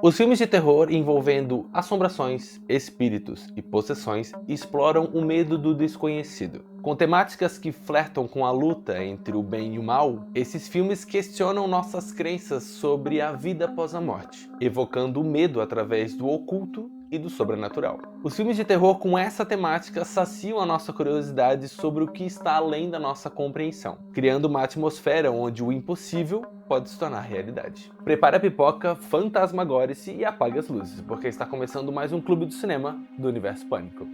Os filmes de terror envolvendo assombrações, espíritos e possessões exploram o medo do desconhecido. Com temáticas que flertam com a luta entre o bem e o mal, esses filmes questionam nossas crenças sobre a vida após a morte, evocando o medo através do oculto e do sobrenatural. Os filmes de terror com essa temática saciam a nossa curiosidade sobre o que está além da nossa compreensão, criando uma atmosfera onde o impossível pode se tornar realidade. Prepare a pipoca, fantasmagore-se e apague as luzes, porque está começando mais um Clube do Cinema do Universo Pânico.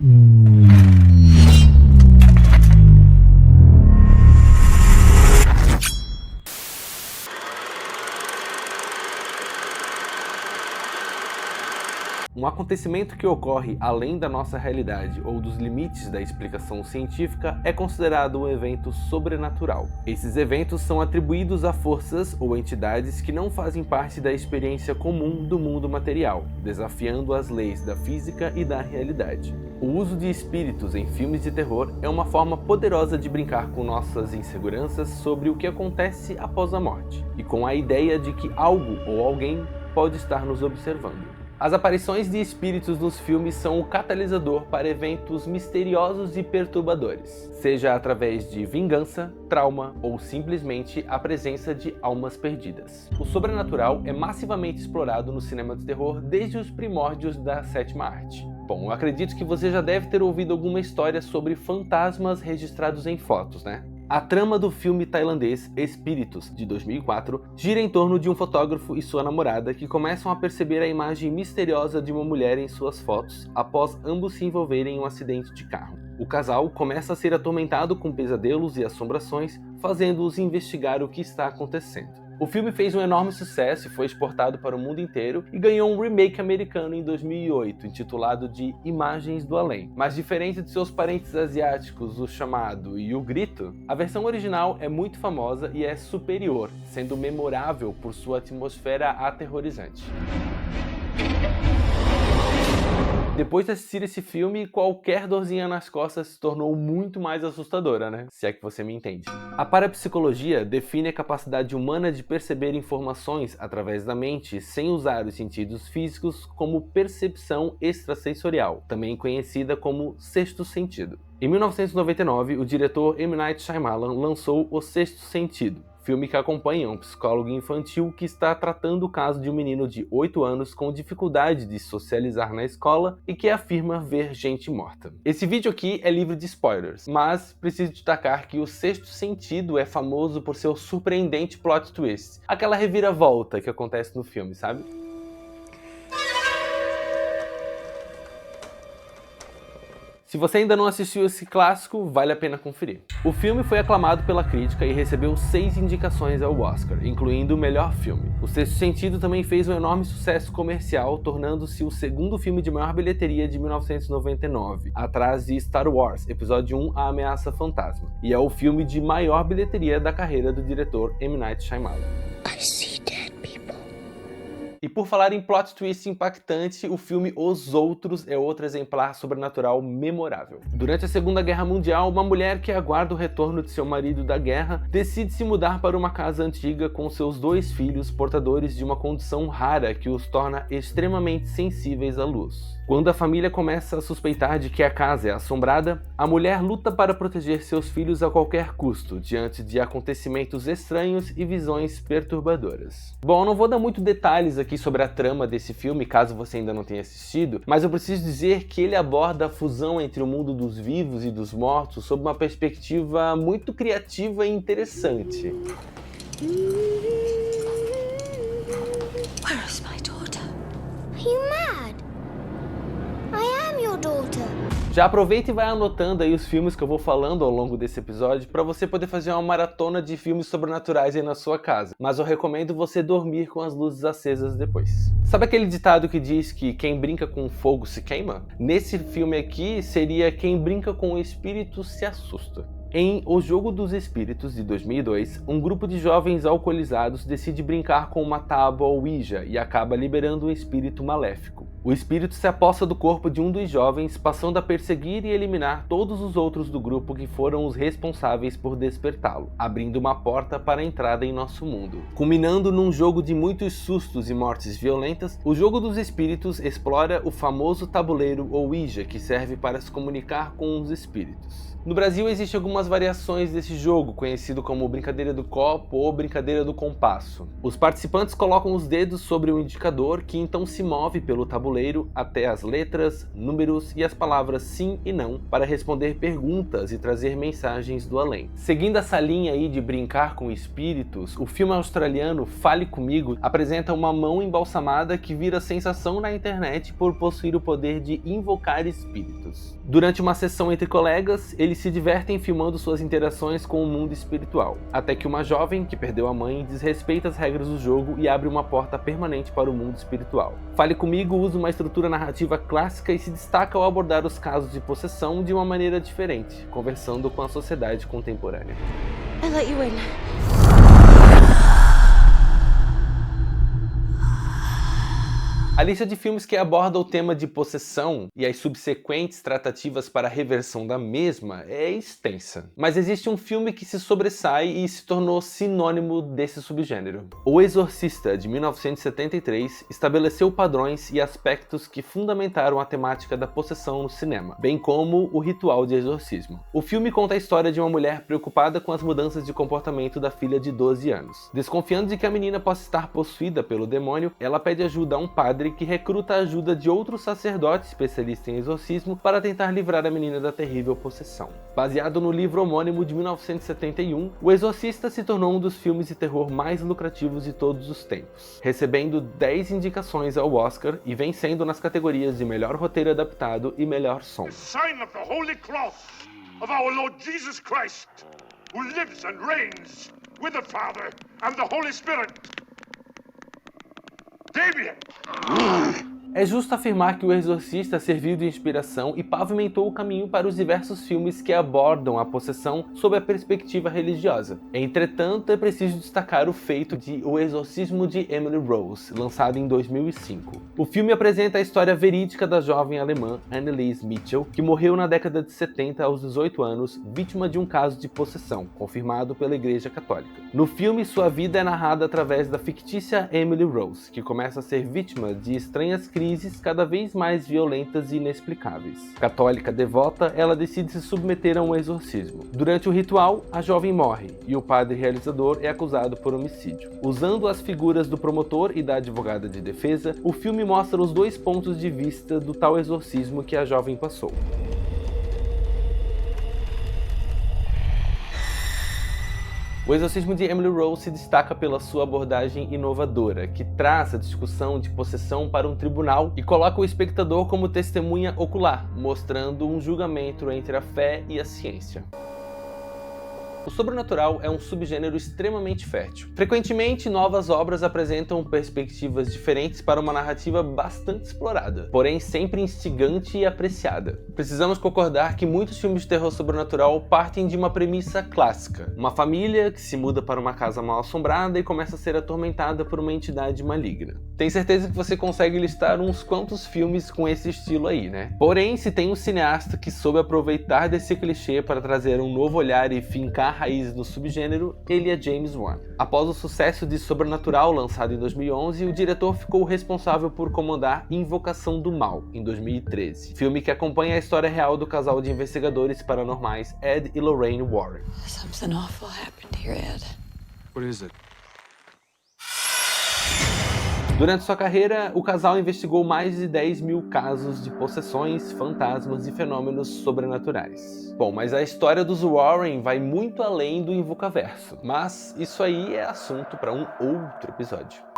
Um acontecimento que ocorre além da nossa realidade ou dos limites da explicação científica é considerado um evento sobrenatural. Esses eventos são atribuídos a forças ou entidades que não fazem parte da experiência comum do mundo material, desafiando as leis da física e da realidade. O uso de espíritos em filmes de terror é uma forma poderosa de brincar com nossas inseguranças sobre o que acontece após a morte, e com a ideia de que algo ou alguém pode estar nos observando. As aparições de espíritos nos filmes são o catalisador para eventos misteriosos e perturbadores, seja através de vingança, trauma ou simplesmente a presença de almas perdidas. O sobrenatural é massivamente explorado no cinema de terror desde os primórdios da sétima arte. Bom, eu acredito que você já deve ter ouvido alguma história sobre fantasmas registrados em fotos, né? A trama do filme tailandês Espíritos, de 2004, gira em torno de um fotógrafo e sua namorada que começam a perceber a imagem misteriosa de uma mulher em suas fotos após ambos se envolverem em um acidente de carro. O casal começa a ser atormentado com pesadelos e assombrações, fazendo-os investigar o que está acontecendo. O filme fez um enorme sucesso e foi exportado para o mundo inteiro e ganhou um remake americano em 2008, intitulado de Imagens do Além. Mas diferente de seus parentes asiáticos, O Chamado e O Grito, a versão original é muito famosa e é superior, sendo memorável por sua atmosfera aterrorizante. Depois de assistir esse filme, qualquer dorzinha nas costas se tornou muito mais assustadora, né? Se é que você me entende. A parapsicologia define a capacidade humana de perceber informações através da mente sem usar os sentidos físicos como percepção extrasensorial, também conhecida como sexto sentido. Em 1999, o diretor M. Night Shyamalan lançou O Sexto Sentido, filme que acompanha um psicólogo infantil que está tratando o caso de um menino de 8 anos com dificuldade de socializar na escola e que afirma ver gente morta. Esse vídeo aqui é livre de spoilers, mas preciso destacar que O Sexto Sentido é famoso por seu surpreendente plot twist, aquela reviravolta que acontece no filme, sabe? Se você ainda não assistiu esse clássico, vale a pena conferir. O filme foi aclamado pela crítica e recebeu 6 indicações ao Oscar, incluindo o melhor filme. O Sexto Sentido também fez um enorme sucesso comercial, tornando-se o segundo filme de maior bilheteria de 1999, atrás de Star Wars, Episódio 1, A Ameaça Fantasma, e é o filme de maior bilheteria da carreira do diretor M. Night Shyamalan. E por falar em plot twist impactante, o filme Os Outros é outro exemplar sobrenatural memorável. Durante a Segunda Guerra Mundial, uma mulher que aguarda o retorno de seu marido da guerra decide se mudar para uma casa antiga com seus 2 filhos portadores de uma condição rara que os torna extremamente sensíveis à luz. Quando a família começa a suspeitar de que a casa é assombrada, a mulher luta para proteger seus filhos a qualquer custo, diante de acontecimentos estranhos e visões perturbadoras. Bom, eu não vou dar muito detalhes aqui sobre a trama desse filme, caso você ainda não tenha assistido, mas eu preciso dizer que ele aborda a fusão entre o mundo dos vivos e dos mortos sob uma perspectiva muito criativa e interessante. Where is my daughter? Are you mad? I am your daughter. Já aproveita e vai anotando aí os filmes que eu vou falando ao longo desse episódio para você poder fazer uma maratona de filmes sobrenaturais aí na sua casa. Mas eu recomendo você dormir com as luzes acesas depois. Sabe aquele ditado que diz que quem brinca com fogo se queima? Nesse filme aqui seria quem brinca com o espírito se assusta. Em O Jogo dos Espíritos, de 2002, um grupo de jovens alcoolizados decide brincar com uma tábua Ouija e acaba liberando um espírito maléfico. O espírito se aposta do corpo de um dos jovens, passando a perseguir e eliminar todos os outros do grupo que foram os responsáveis por despertá-lo, abrindo uma porta para a entrada em nosso mundo. Culminando num jogo de muitos sustos e mortes violentas, O Jogo dos Espíritos explora o famoso tabuleiro Ouija, que serve para se comunicar com os espíritos. No Brasil existem algumas variações desse jogo, conhecido como brincadeira do copo ou brincadeira do compasso. Os participantes colocam os dedos sobre um indicador que então se move pelo tabuleiro até as letras, números e as palavras sim e não para responder perguntas e trazer mensagens do além. Seguindo essa linha aí de brincar com espíritos, o filme australiano Fale Comigo apresenta uma mão embalsamada que vira sensação na internet por possuir o poder de invocar espíritos. Durante uma sessão entre colegas, eles se divertem filmando suas interações com o mundo espiritual, até que uma jovem, que perdeu a mãe, desrespeita as regras do jogo e abre uma porta permanente para o mundo espiritual. Fale Comigo usa uma estrutura narrativa clássica e se destaca ao abordar os casos de possessão de uma maneira diferente, conversando com a sociedade contemporânea. I let you in. A lista de filmes que aborda o tema de possessão e as subsequentes tratativas para a reversão da mesma é extensa. Mas existe um filme que se sobressai e se tornou sinônimo desse subgênero. O Exorcista, de 1973, estabeleceu padrões e aspectos que fundamentaram a temática da possessão no cinema, bem como o ritual de exorcismo. O filme conta a história de uma mulher preocupada com as mudanças de comportamento da filha de 12 anos. Desconfiando de que a menina possa estar possuída pelo demônio, ela pede ajuda a um padre que recruta a ajuda de outro sacerdote especialista em exorcismo para tentar livrar a menina da terrível possessão. Baseado no livro homônimo de 1971, O Exorcista se tornou um dos filmes de terror mais lucrativos de todos os tempos, recebendo 10 indicações ao Oscar e vencendo nas categorias de melhor roteiro adaptado e melhor som. Sign of the Holy Cross of our Lord Jesus Christ, who lives and reigns with the Father and the Holy Spirit. Damien! É justo afirmar que O Exorcista serviu de inspiração e pavimentou o caminho para os diversos filmes que abordam a possessão sob a perspectiva religiosa. Entretanto, é preciso destacar o feito de O Exorcismo de Emily Rose, lançado em 2005. O filme apresenta a história verídica da jovem alemã Anneliese Mitchell, que morreu na década de 70 aos 18 anos, vítima de um caso de possessão, confirmado pela Igreja Católica. No filme, sua vida é narrada através da fictícia Emily Rose, que começa a ser vítima de estranhas crises cada vez mais violentas e inexplicáveis. Católica devota, ela decide se submeter a um exorcismo. Durante o ritual, a jovem morre e o padre realizador é acusado por homicídio. Usando as figuras do promotor e da advogada de defesa, o filme mostra os dois pontos de vista do tal exorcismo que a jovem passou. O Exorcismo de Emily Rose se destaca pela sua abordagem inovadora, que traz a discussão de possessão para um tribunal e coloca o espectador como testemunha ocular, mostrando um julgamento entre a fé e a ciência. O sobrenatural é um subgênero extremamente fértil. Frequentemente, novas obras apresentam perspectivas diferentes para uma narrativa bastante explorada, porém sempre instigante e apreciada. Precisamos concordar que muitos filmes de terror sobrenatural partem de uma premissa clássica: uma família que se muda para uma casa mal assombrada e começa a ser atormentada por uma entidade maligna. Tenho certeza que você consegue listar uns quantos filmes com esse estilo aí, né? Porém, se tem um cineasta que soube aproveitar desse clichê para trazer um novo olhar e fincar raízes no subgênero, ele é James Wan. Após o sucesso de Sobrenatural, lançado em 2011, o diretor ficou responsável por comandar Invocação do Mal, em 2013, filme que acompanha a história real do casal de investigadores paranormais Ed e Lorraine Warren. Something awful happened here, Ed. What is it? Durante sua carreira, o casal investigou mais de 10 mil casos de possessões, fantasmas e fenômenos sobrenaturais. Bom, mas a história dos Warren vai muito além do Invocaverso, mas isso aí é assunto para um outro episódio.